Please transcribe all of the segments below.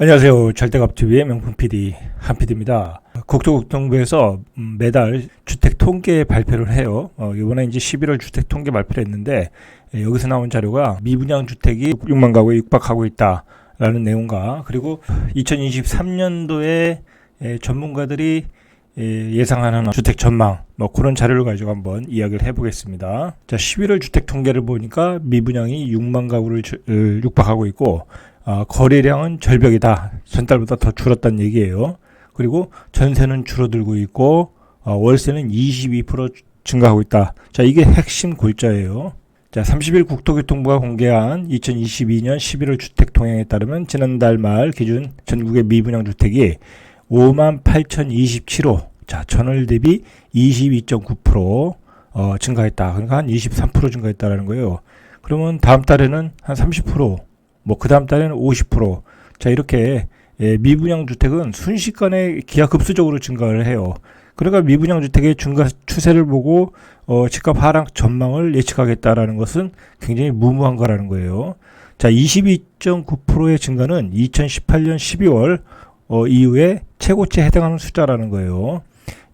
안녕하세요. 절대값TV의 명품 PD 한PD입니다. 국토교통부에서 매달 주택 통계 발표를 해요. 이번에 이제 11월 주택 통계 발표를 했는데 여기서 나온 자료가 미분양 주택이 6만 가구에 육박하고 있다라는 내용과 그리고 2023년도에 전문가들이 예상하는 주택 전망 그런 자료를 가지고 한번 이야기를 해보겠습니다. 자, 11월 주택 통계를 보니까 미분양이 6만 가구를 육박하고 있고 거래량은 절벽이다. 전달보다 더 줄었다는 얘기예요. 그리고 전세는 줄어들고 있고 월세는 22% 증가하고 있다. 자, 이게 핵심 골자예요. 자, 30일 국토교통부가 공개한 2022년 11월 주택 통행에 따르면 지난달 말 기준 전국의 미분양 주택이 58,027호. 자, 전월 대비 22.9% 증가했다. 그러니까 한 23% 증가했다라는 거예요. 그러면 다음 달에는 한 30%, 그 다음 달에는 50%. 자, 이렇게 미분양 주택은 순식간에 기하급수적으로 증가를 해요. 그러니까 미분양 주택의 증가 추세를 보고 집값 하락 전망을 예측하겠다라는 것은 굉장히 무모한 거라는 거예요. 자, 22.9%의 증가는 2018년 12월 이후에 최고치에 해당하는 숫자라는 거예요.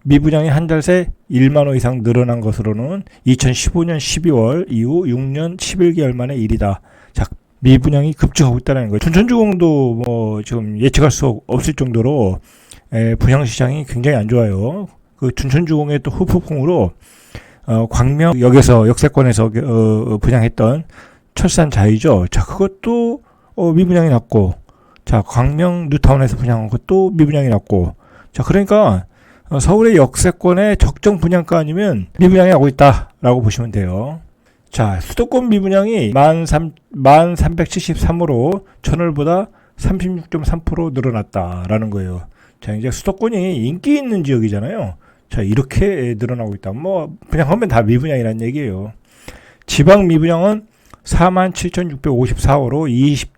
미분양이 한 달 새 1만 호 이상 늘어난 것으로는 2015년 12월 이후 6년 11개월 만의 일이다. 자, 미분양이 급증하고 있다는 거예요. 춘천주공도 지금 예측할 수 없을 정도로 분양 시장이 굉장히 안 좋아요. 그 춘천주공의 또 후폭풍으로 광명역에서 역세권에서 분양했던 철산 자이죠. 자, 그것도 미분양이 났고, 자, 광명 뉴타운에서 분양한 것도 미분양이 났고, 자, 그러니까 서울의 역세권의 적정 분양가 아니면 미분양이 하고 있다라고 보시면 돼요. 자, 수도권 미분양이 1373으로 전월보다 36.3% 늘어났다라는 거예요. 자, 이제 수도권이 인기 있는 지역이잖아요. 자, 이렇게 늘어나고 있다. 분양하면 다 미분양이라는 얘기예요. 지방 미분양은 47,654호로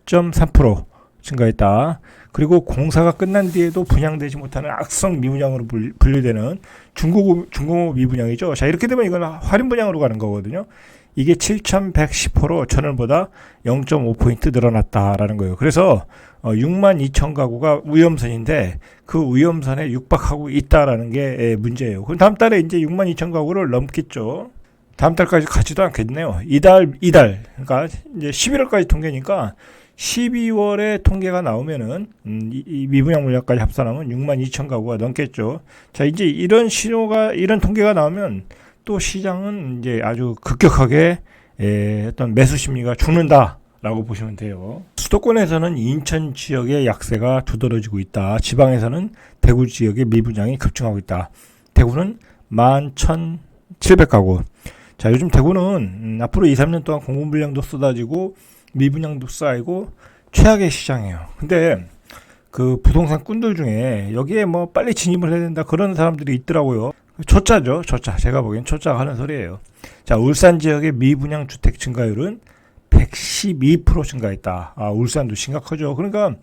20.3% 증가했다. 그리고 공사가 끝난 뒤에도 분양되지 못하는 악성 미분양으로 분류되는 중공업 미분양이죠. 자, 이렇게 되면 이건 할인 분양으로 가는 거거든요. 이게 7,110호로 전월보다 0.5포인트 늘어났다라는 거예요. 그래서 6만 2천 가구가 위험선인데 그 위험선에 육박하고 있다라는 게 문제예요. 그럼 다음 달에 이제 6만 2천 가구를 넘겠죠. 다음 달까지 가지도 않겠네요. 이달 그러니까 이제 11월까지 통계니까 12월에 통계가 나오면은 이 미분양 물량까지 합산하면 6만 2천 가구가 넘겠죠. 자, 이제 이런 통계가 나오면 또 시장은 이제 아주 급격하게 어떤 매수 심리가 죽는다라고 보시면 돼요. 수도권에서는 인천 지역의 약세가 두드러지고 있다. 지방에서는 대구 지역의 미분양이 급증하고 있다. 대구는 11,700가구. 자, 요즘 대구는 앞으로 2, 3년 동안 공급 물량도 쏟아지고 미분양도 쌓이고 최악의 시장이에요. 근데 그 부동산 꾼들 중에 여기에 빨리 진입을 해야 된다 그런 사람들이 있더라고요. 초짜죠, 초짜. 제가 보기엔 초짜가 하는 소리예요. 자, 울산 지역의 미분양 주택 증가율은 112% 증가했다. 울산도 심각하죠. 그러니까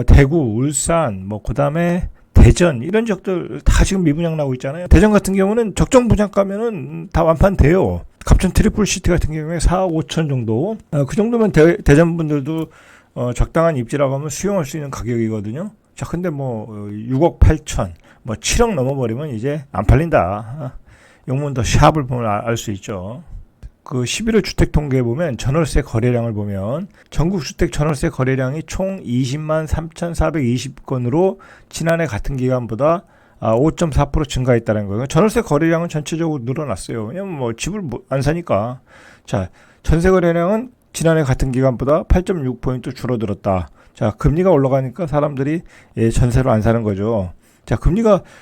대구, 울산, 그다음에 대전 이런 지역들 다 지금 미분양 나오고 있잖아요. 대전 같은 경우는 적정 분양가면은 다 완판돼요. 갑천 트리플 시티 같은 경우에 4억 5천 정도. 그 정도면 대전 분들도 적당한 입지라고 하면 수용할 수 있는 가격이거든요. 자, 근데 6억 8천, 7억 넘어버리면 이제 안 팔린다. 용문 더 샵을 보면 알 수 있죠. 그 11월 주택 통계에 보면 전월세 거래량을 보면 전국 주택 전월세 거래량이 총 20만 3,420건으로 지난해 같은 기간보다 5.4% 증가했다는 거예요. 전월세 거래량은 전체적으로 늘어났어요. 왜냐면 집을 안 사니까. 자, 전세 거래량은 지난해 같은 기간보다 8.6포인트 줄어들었다. 자, 금리가 올라가니까 사람들이 전세로 안 사는 거죠. 자,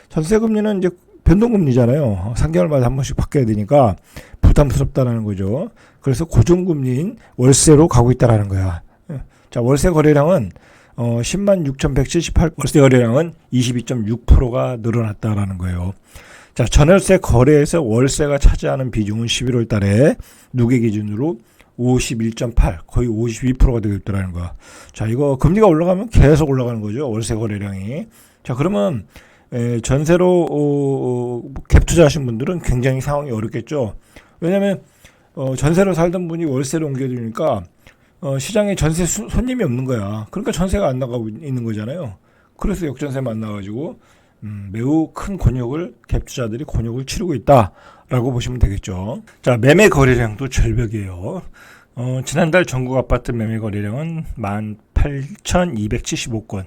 전세 금리는 이제 변동금리잖아요. 3개월마다 한 번씩 바뀌어야 되니까 부담스럽다는 거죠. 그래서 고정금리인 월세로 가고 있다라는 거야. 자, 월세 거래량은 10만 6,178 월세 거래량은 22.6%가 늘어났다라는 거예요. 자, 전월세 거래에서 월세가 차지하는 비중은 11월 달에 누계 기준으로 51.8 거의 52%가 되고 있다는 거야. 자, 이거 금리가 올라가면 계속 올라가는 거죠. 월세 거래량이. 자, 그러면 전세로 갭 투자하신 분들은 굉장히 상황이 어렵겠죠. 왜냐하면 전세로 살던 분이 월세로 옮겨주니까 시장에 전세 손님이 없는 거야. 그러니까 전세가 안 나가고 있는 거잖아요. 그래서 역전세만 나가지고 매우 큰 갭투자들이 곤욕을 치르고 있다라고 보시면 되겠죠. 자, 매매 거래량도 절벽이에요. 지난달 전국 아파트 매매 거래량은 18,275건,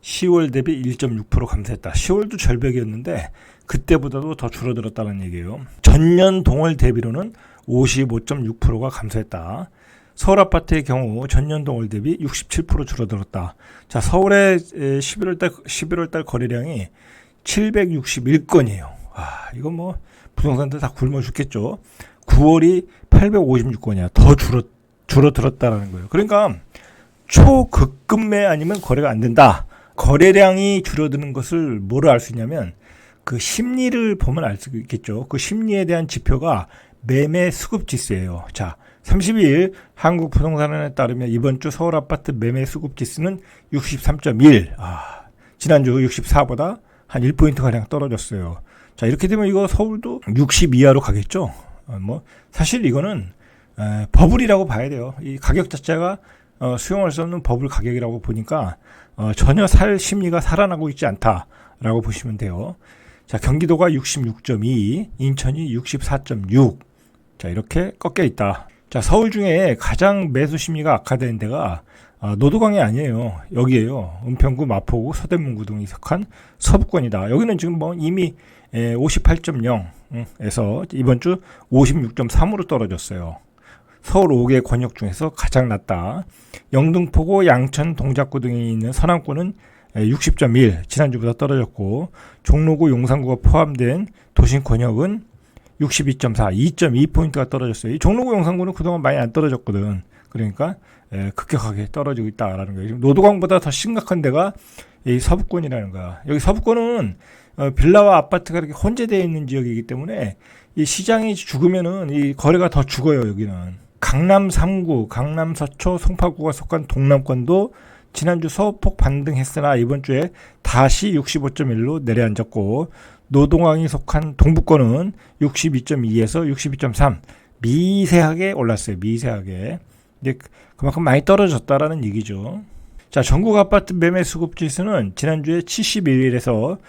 10월 대비 1.6% 감소했다. 10월도 절벽이었는데 그때보다도 더 줄어들었다는 얘기예요. 전년 동월 대비로는 55.6%가 감소했다. 서울 아파트의 경우 전년 동월 대비 67% 줄어들었다. 자, 서울의 11월 달 거래량이 761건이에요. 이거 뭐 부동산들 다 굶어 죽겠죠. 9월이 856건이야. 더 줄어들었다라는 거예요. 그러니까 초급금매 아니면 거래가 안 된다. 거래량이 줄어드는 것을 뭐로 알 수 있냐면 그 심리를 보면 알 수 있겠죠. 그 심리에 대한 지표가 매매 수급 지수예요. 자, 32일 한국부동산원에 따르면 이번 주 서울 아파트 매매 수급 지수는 63.1. 지난주 64보다 한 1포인트 가량 떨어졌어요. 자, 이렇게 되면 이거 서울도 60 이하로 가겠죠. 사실 이거는 버블이라고 봐야 돼요. 이 가격 자체가 수용할 수 없는 버블 가격이라고 보니까 전혀 살 심리가 살아나고 있지 않다라고 보시면 돼요. 자, 경기도가 66.2, 인천이 64.6. 자, 이렇게 꺾여 있다. 자, 서울 중에 가장 매수 심리가 악화된 데가 노도강이 아니에요. 여기에요. 은평구, 마포구, 서대문구 등이 속한 서부권이다. 여기는 지금 뭐 이미 58.0에서 이번 주 56.3으로 떨어졌어요. 서울 5개 권역 중에서 가장 낮다. 영등포구, 양천, 동작구 등이 있는 서남권은 60.1, 지난주보다 떨어졌고, 종로구, 용산구가 포함된 도심 권역은 62.4, 2.2포인트가 떨어졌어요. 이 종로구, 용산구는 그동안 많이 안 떨어졌거든. 그러니까 급격하게 떨어지고 있다라는 거예요. 지금 노도강보다 더 심각한 데가 이 서부권이라는 거야. 여기 서부권은 빌라와 아파트가 이렇게 혼재되어 있는 지역이기 때문에 이 시장이 죽으면은 이 거래가 더 죽어요. 여기는 강남 3구, 강남 서초, 송파구가 속한 동남권도 지난주 소폭 반등했으나 이번 주에 다시 65.1로 내려앉았고, 노동강이 속한 동부권은 62.2에서 62.3 미세하게 올랐어요. 미세하게. 이제 그만큼 많이 떨어졌다라는 얘기죠. 자, 전국 아파트 매매 수급 지수는 지난주에 71에서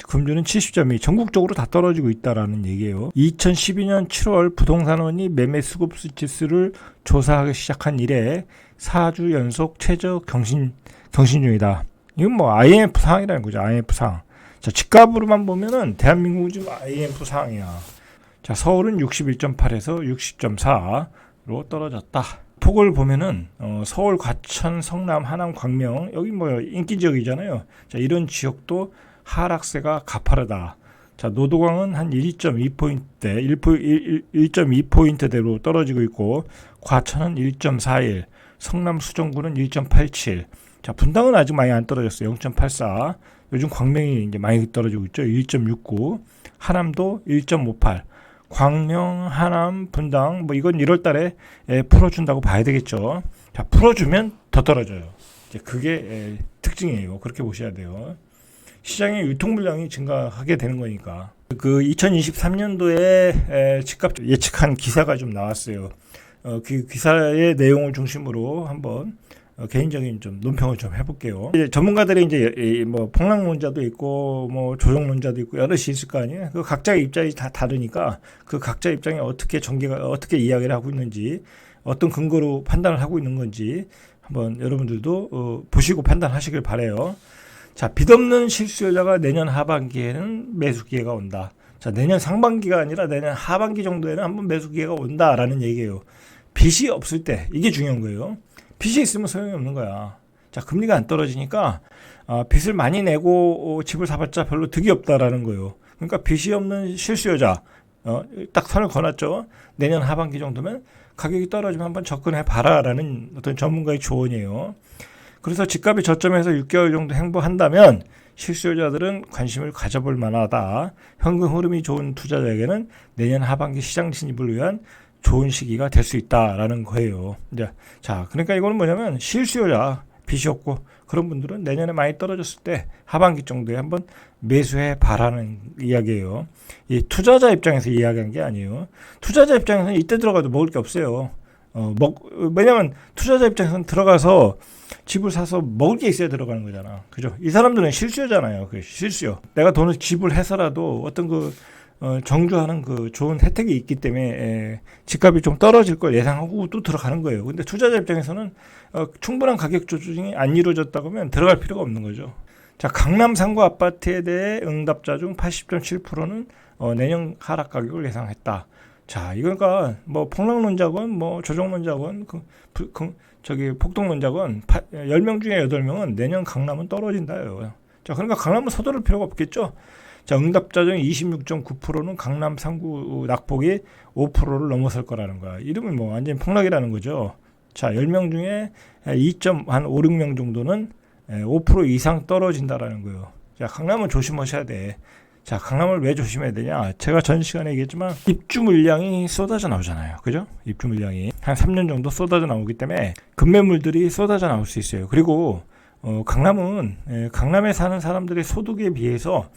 금주는 70.2, 전국적으로 다 떨어지고 있다라는 얘기예요. 2012년 7월 부동산원이 매매 수급 지수를 조사하기 시작한 이래 4주 연속 최저 경신 중이다. 이건 뭐 IMF 상황이라는 거죠. IMF 상황. 자, 집값으로만 보면은 대한민국은 지금 IMF 상황이야. 자, 서울은 61.8에서 60.4로 떨어졌다. 폭을 보면은 서울, 과천, 성남, 하남, 광명, 여기 뭐 인기 지역이잖아요. 자, 이런 지역도 하락세가 가파르다. 자, 노도강은 한 1.2포인트대, 1.2포인트대로 떨어지고 있고, 과천은 1.41, 성남 수정구는 1.87. 자, 분당은 아직 많이 안 떨어졌어요. 0.84. 요즘 광명이 이제 많이 떨어지고 있죠. 1.69. 하남도 1.58. 광명, 하남, 분당, 뭐 이건 1월 달에 풀어준다고 봐야 되겠죠. 자, 풀어주면 더 떨어져요. 이제 그게 특징이에요. 그렇게 보셔야 돼요. 시장의 유통 물량이 증가하게 되는 거니까. 그 2023년도에 집값 예측한 기사가 좀 나왔어요. 그 기사의 내용을 중심으로 한번 개인적인 좀 논평을 좀 해볼게요. 이제 전문가들이 이제 뭐 폭락론자도 있고 뭐 조정론자도 있고 여럿이 있을 거 아니에요. 그 각자의 입장이 다 다르니까 그 각자 입장에 어떻게 전개가 어떻게 이야기를 하고 있는지, 어떤 근거로 판단을 하고 있는 건지 한번 여러분들도 보시고 판단하시길 바래요. 자, 빚없는 실수요자가 내년 하반기에는 매수 기회가 온다. 자, 내년 상반기가 아니라 내년 하반기 정도에는 한번 매수 기회가 온다라는 얘기예요. 빚이 없을 때, 이게 중요한 거예요. 빚이 있으면 소용이 없는 거야. 자, 금리가 안 떨어지니까 빚을 많이 내고 집을 사봤자 별로 득이 없다라는 거예요. 그러니까 빚이 없는 실수요자, 딱 선을 그어놨죠. 내년 하반기 정도면 가격이 떨어지면 한번 접근해 봐라라는 어떤 전문가의 조언이에요. 그래서 집값이 저점에서 6개월 정도 행보한다면 실수요자들은 관심을 가져볼 만하다. 현금 흐름이 좋은 투자자에게는 내년 하반기 시장 진입을 위한 좋은 시기가 될 수 있다라는 거예요. 이제 자, 그러니까 이거는 뭐냐면 실수요자, 빚이 없고 그런 분들은 내년에 많이 떨어졌을 때 하반기 정도에 한번 매수해 봐라는 이야기예요. 이 투자자 입장에서 이야기한 게 아니에요. 투자자 입장에서는 이때 들어가도 먹을 게 없어요. 왜냐면 투자자 입장에서는 들어가서 집을 사서 먹을 게 있어야 들어가는 거잖아. 그죠? 이 사람들은 실수요잖아요. 그 실수요. 내가 돈을 지불해서라도 어떤 정주하는 좋은 혜택이 있기 때문에 집값이 좀 떨어질 걸 예상하고 또 들어가는 거예요. 근데 투자자 입장에서는 충분한 가격 조정이 안 이루어졌다고 하면 들어갈 필요가 없는 거죠. 자, 강남 상고 아파트에 대해 응답자 중 80.7%는 내년 하락 가격을 예상했다. 자, 이거니까 폭락론자건 조정론자건 폭동론자건 10명 중에 8명은 내년 강남은 떨어진다요. 자, 그러니까 강남은 서두를 필요가 없겠죠. 자, 응답자 중 26.9%는 강남 상구 낙폭이 5%를 넘어설 거라는 거야. 이러면 완전히 폭락이라는 거죠. 자, 10명 중에 2.56명 정도는 5% 이상 떨어진다라는 거예요. 자, 강남은 조심하셔야 돼. 자, 강남을 왜 조심해야 되냐? 제가 전 시간에 얘기했지만 입주 물량이 쏟아져 나오잖아요. 그죠? 입주 물량이 한 3년 정도 쏟아져 나오기 때문에 급매물들이 쏟아져 나올 수 있어요. 그리고 강남은 강남에 사는 사람들의 소득에 비해서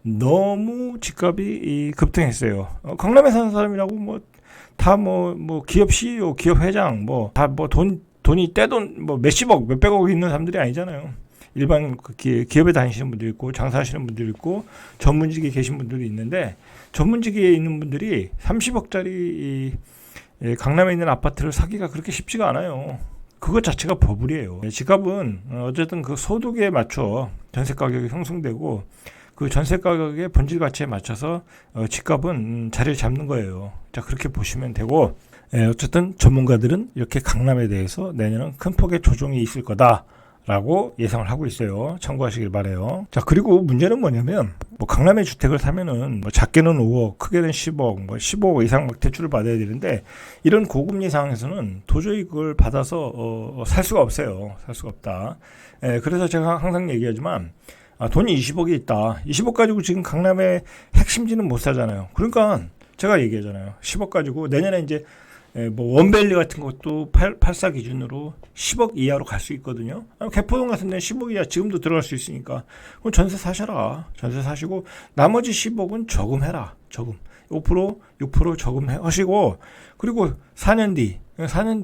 너무 집값이 급등했어요. 강남에 사는 사람이라고 다 기업 CEO, 기업 회장 다 돈이 떼돈 몇십억, 몇백억 있는 사람들이 아니잖아요. 일반 기업에 다니시는 분도 있고 장사하시는 분도 있고 전문직에 계신 분들이 있는데 전문직에 있는 분들이 30억짜리 강남에 있는 아파트를 사기가 그렇게 쉽지가 않아요. 그것 자체가 버블이에요. 집값은 어쨌든 소득에 맞춰 전세 가격이 형성되고 그 전세 가격의 본질 가치에 맞춰서 집값은 자리를 잡는 거예요. 자, 그렇게 보시면 되고 어쨌든 전문가들은 이렇게 강남에 대해서 내년은 큰 폭의 조정이 있을 거다라고 예상을 하고 있어요. 참고하시길 바라요. 자, 그리고 문제는 뭐냐면 강남에 주택을 사면은 작게는 5억, 크게는 10억, 15억 이상 대출을 받아야 되는데 이런 고금리 상황에서는 도저히 그걸 받아서 살 수가 없어요. 살 수가 없다. 그래서 제가 항상 얘기하지만 돈이 20억이 있다. 20억 가지고 지금 강남의 핵심지는 못 사잖아요. 그러니까 제가 얘기하잖아요. 10억 가지고 내년에 이제 원밸리 같은 것도 84 기준으로 10억 이하로 갈 수 있거든요. 개포동 같은 데는 10억 이하 지금도 들어갈 수 있으니까 그럼 전세 사셔라. 전세 사시고 나머지 10억은 저금해라. 저금. 5%, 6% 저금하시고 그리고 4년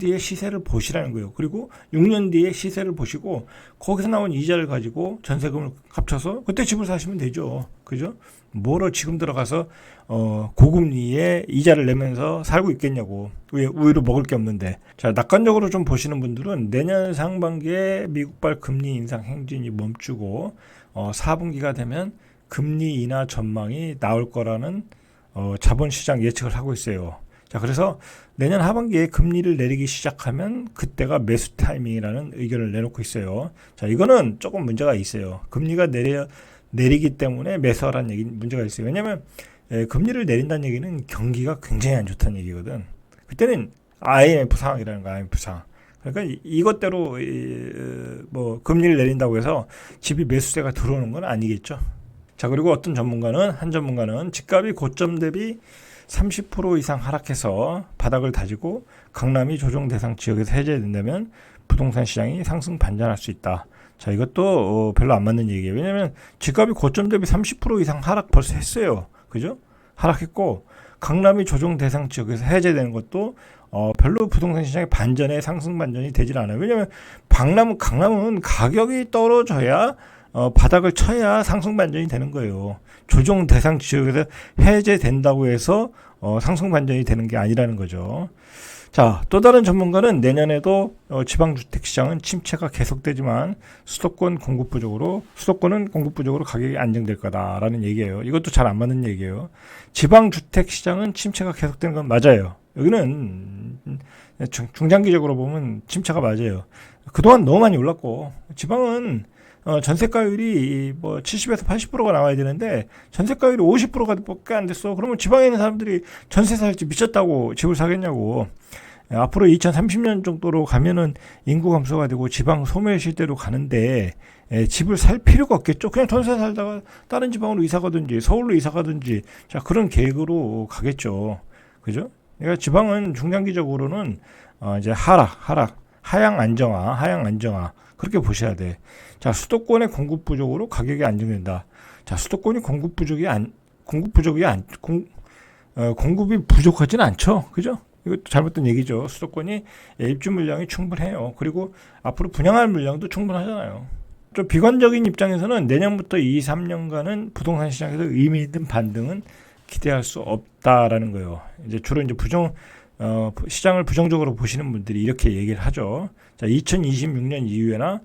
뒤에 시세를 보시라는 거예요. 그리고 6년 뒤에 시세를 보시고 거기서 나온 이자를 가지고 전세금을 합쳐서 그때 집을 사시면 되죠. 그죠? 뭐로 지금 들어가서 고금리에 이자를 내면서 살고 있겠냐고. 왜 우유로 먹을 게 없는데. 자, 낙관적으로 좀 보시는 분들은 내년 상반기에 미국발 금리 인상 행진이 멈추고 4분기가 되면 금리 인하 전망이 나올 거라는 자본시장 예측을 하고 있어요. 자, 그래서 내년 하반기에 금리를 내리기 시작하면 그때가 매수 타이밍이라는 의견을 내놓고 있어요. 자, 이거는 조금 문제가 있어요. 금리가 내리기 때문에 매수하라는 문제가 있어요. 왜냐하면 금리를 내린다는 얘기는 경기가 굉장히 안 좋다는 얘기거든. 그때는 IMF 상황이라는 거야. IMF 상황. 그러니까 이것대로 금리를 내린다고 해서 집이 매수세가 들어오는 건 아니겠죠. 자, 그리고 한 전문가는 집값이 고점 대비 30% 이상 하락해서 바닥을 다지고 강남이 조정 대상 지역에서 해제된다면 부동산 시장이 상승 반전할 수 있다. 자, 이것도 별로 안 맞는 얘기예요. 왜냐하면 집값이 고점 대비 30% 이상 하락 벌써 했어요. 그죠? 하락했고 강남이 조정 대상 지역에서 해제되는 것도 별로 부동산 시장의 반전에 상승 반전이 되질 않아요. 왜냐하면 강남은 가격이 떨어져야 바닥을 쳐야 상승 반전이 되는 거예요. 조정 대상 지역에서 해제된다고 해서 상승 반전이 되는 게 아니라는 거죠. 자, 또 다른 전문가는 내년에도 지방주택시장은 침체가 계속되지만 수도권은 공급 부족으로 가격이 안정될 거다라는 얘기예요. 이것도 잘 안 맞는 얘기예요. 지방주택시장은 침체가 계속되는 건 맞아요. 여기는 중장기적으로 보면 침체가 맞아요. 그동안 너무 많이 올랐고 지방은 전세가율이 70에서 80%가 나와야 되는데 전세가율이 50%가 안 됐어. 그러면 지방에 있는 사람들이 전세 살지 미쳤다고 집을 사겠냐고. 앞으로 2030년 정도로 가면은 인구 감소가 되고 지방 소멸 시대로 가는데 집을 살 필요가 없겠죠. 그냥 전세 살다가 다른 지방으로 이사 가든지 서울로 이사 가든지 자, 그런 계획으로 가겠죠. 그죠? 그러니까 지방은 중장기적으로는 이제 하향 안정화 그렇게 보셔야 돼. 자, 수도권의 공급 부족으로 가격이 안정된다. 자, 수도권이 공급이 부족하진 않죠. 그죠? 이것도 잘못된 얘기죠. 수도권이 입주 물량이 충분해요. 그리고 앞으로 분양할 물량도 충분하잖아요. 좀 비관적인 입장에서는 내년부터 2, 3년간은 부동산 시장에서 의미 있는 반등은 기대할 수 없다라는 거예요. 이제 주로 이제 시장을 부정적으로 보시는 분들이 이렇게 얘기를 하죠. 자, 2026년 이후에나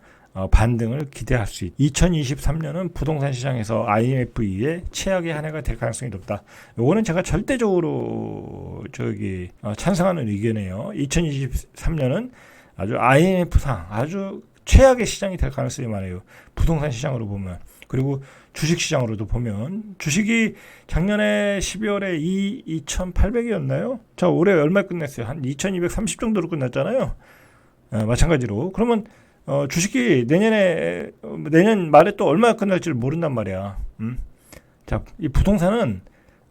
반등을 기대할 수 있다. 2023년은 부동산 시장에서 IMF 이후에 최악의 한 해가 될 가능성이 높다. 요거는 제가 절대적으로 찬성하는 의견이에요. 2023년은 아주 IMF상 아주 최악의 시장이 될 가능성이 많아요. 부동산 시장으로 보면. 그리고 주식 시장으로도 보면 주식이 작년에 12월에 2,800이었나요? 자, 올해 얼마 끝냈어요? 한 2,230 정도로 끝났잖아요. 마찬가지로. 그러면 주식이 내년 말에 또 얼마나 끝날지를 모른단 말이야. 자, 이 부동산은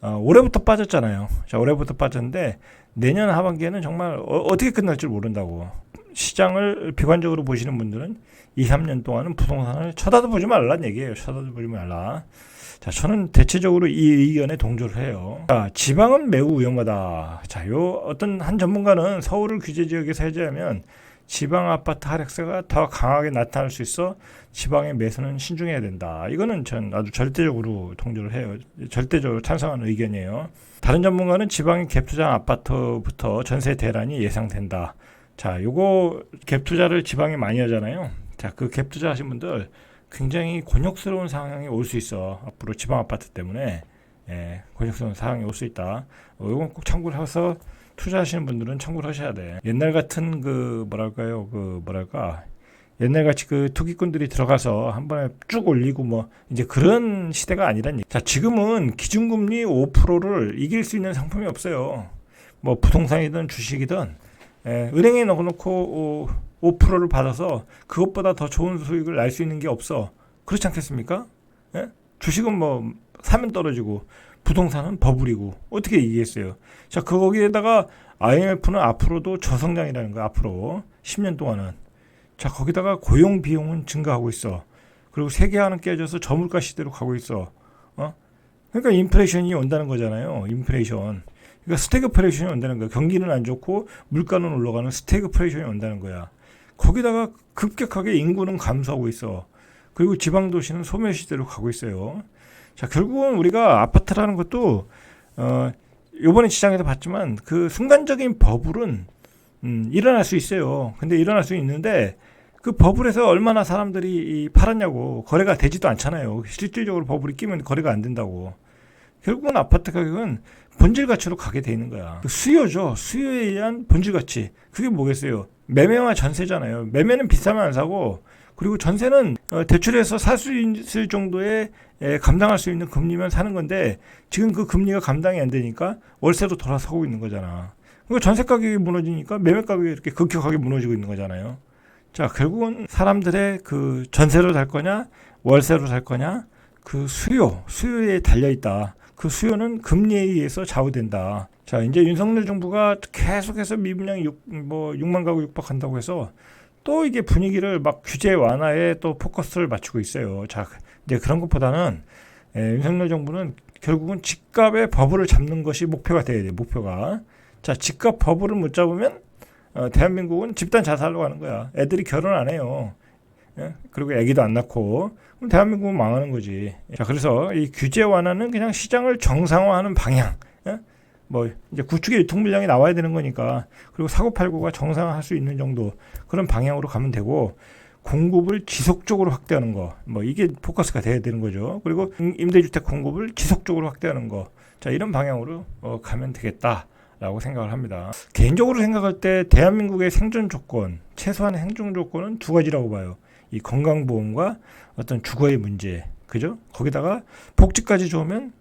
올해부터 빠졌잖아요. 자, 올해부터 빠졌는데 내년 하반기에는 정말 어떻게 끝날지 모른다고. 시장을 비관적으로 보시는 분들은 2, 3년 동안은 부동산을 쳐다도 보지 말라는 얘기예요. 쳐다도 보지 말라. 자, 저는 대체적으로 이 의견에 동조를 해요. 자, 지방은 매우 위험하다. 자, 어떤 한 전문가는 서울을 규제 지역에서 해제하면 지방 아파트 하락세가 더 강하게 나타날 수 있어 지방의 매수는 신중해야 된다. 이거는 전 아주 절대적으로 동조를 해요. 절대적으로 찬성하는 의견이에요. 다른 전문가는 지방의 갭투자 아파트부터 전세 대란이 예상된다. 자, 요거 갭투자를 지방에 많이 하잖아요. 자, 그 갭투자 하신 분들 굉장히 곤욕스러운 상황이 올 수 있어. 앞으로 지방 아파트 때문에 곤욕스러운 상황이 올 수 있다. 요건 꼭 참고를 해서 투자하시는 분들은 참고를 하셔야 돼. 옛날 같은 옛날같이 그 투기꾼들이 들어가서 한 번에 쭉 올리고 이제 그런 시대가 아니란 얘기. 자, 지금은 기준금리 5%를 이길 수 있는 상품이 없어요. 부동산이든 주식이든 은행에 넣어놓고 5%를 받아서 그것보다 더 좋은 수익을 낼 수 있는 게 없어. 그렇지 않겠습니까? 주식은 사면 떨어지고 부동산은 버블이고 어떻게 이기겠어요? 자, 거기에다가 IMF는 앞으로도 저성장이라는 거야. 앞으로 10년 동안은. 자, 거기다가 고용 비용은 증가하고 있어. 그리고 세계화는 깨져서 저물가 시대로 가고 있어. 그러니까 인플레이션이 온다는 거잖아요. 인플레이션. 그러니까 스태그플레이션이 온다는 거야. 경기는 안 좋고 물가는 올라가는 스태그플레이션이 온다는 거야. 거기다가 급격하게 인구는 감소하고 있어. 그리고 지방 도시는 소멸시대로 가고 있어요. 자, 결국은 우리가 아파트라는 것도 요번에 시장에서 봤지만 그 순간적인 버블은 일어날 수 있어요. 근데 일어날 수 있는데 그 버블에서 얼마나 사람들이 팔았냐고. 거래가 되지도 않잖아요. 실질적으로 버블이 끼면 거래가 안 된다고. 결국은 아파트 가격은 본질 가치로 가게 돼 있는 거야. 수요죠. 수요에 의한 본질 가치. 그게 뭐겠어요? 매매와 전세잖아요. 매매는 비싸면 안 사고, 그리고 전세는 대출해서 살 수 있을 정도의 감당할 수 있는 금리면 사는 건데 지금 그 금리가 감당이 안 되니까 월세로 돌아서고 있는 거잖아. 그러니까 전세 가격이 무너지니까 매매 가격이 이렇게 급격하게 무너지고 있는 거잖아요. 자, 결국은 사람들의 그 전세로 살 거냐 월세로 살 거냐 그 수요에 달려 있다. 그 수요는 금리에 의해서 좌우된다. 자, 이제 윤석열 정부가 계속해서 미분양이 6만 가구 육박한다고 해서 또 이게 분위기를 막 규제 완화에 또 포커스를 맞추고 있어요. 자, 이제 그런 것보다는 윤석열 정부는 결국은 집값의 버블을 잡는 것이 목표가 돼야 돼요. 목표가. 자, 집값 버블을 못 잡으면 대한민국은 집단 자살로 가는 거야. 애들이 결혼 안 해요. 그리고 애기도 안 낳고 그럼 대한민국은 망하는 거지. 자, 그래서 이 규제 완화는 그냥 시장을 정상화하는 방향. 이제 구축의 유통 물량이 나와야 되는 거니까, 그리고 사고팔고가 정상화할 수 있는 정도 그런 방향으로 가면 되고, 공급을 지속적으로 확대하는 거, 이게 포커스가 돼야 되는 거죠. 그리고 임대주택 공급을 지속적으로 확대하는 거, 자, 이런 방향으로 가면 되겠다라고 생각을 합니다. 개인적으로 생각할 때 대한민국의 생존 조건, 최소한의 생존 조건은 두 가지라고 봐요. 이 건강보험과 어떤 주거의 문제, 그죠? 거기다가 복지까지 좋으면,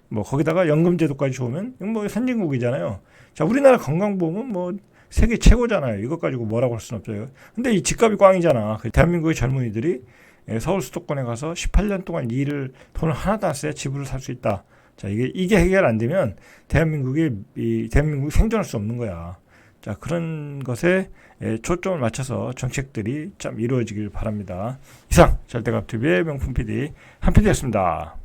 거기다가 연금제도까지 좋으면 선진국이잖아요. 자, 우리나라 건강보험은 세계 최고잖아요. 이것 가지고 뭐라고 할 수는 없어요. 근데 이 집값이 꽝이잖아. 대한민국의 젊은이들이 서울 수도권에 가서 18년 동안 돈을 하나도 안 써야 집을 살 수 있다. 자, 이게 해결 안 되면 대한민국이 생존할 수 없는 거야. 자, 그런 것에 초점을 맞춰서 정책들이 참 이루어지길 바랍니다. 이상 절대값TV의 명품 PD 한 PD였습니다.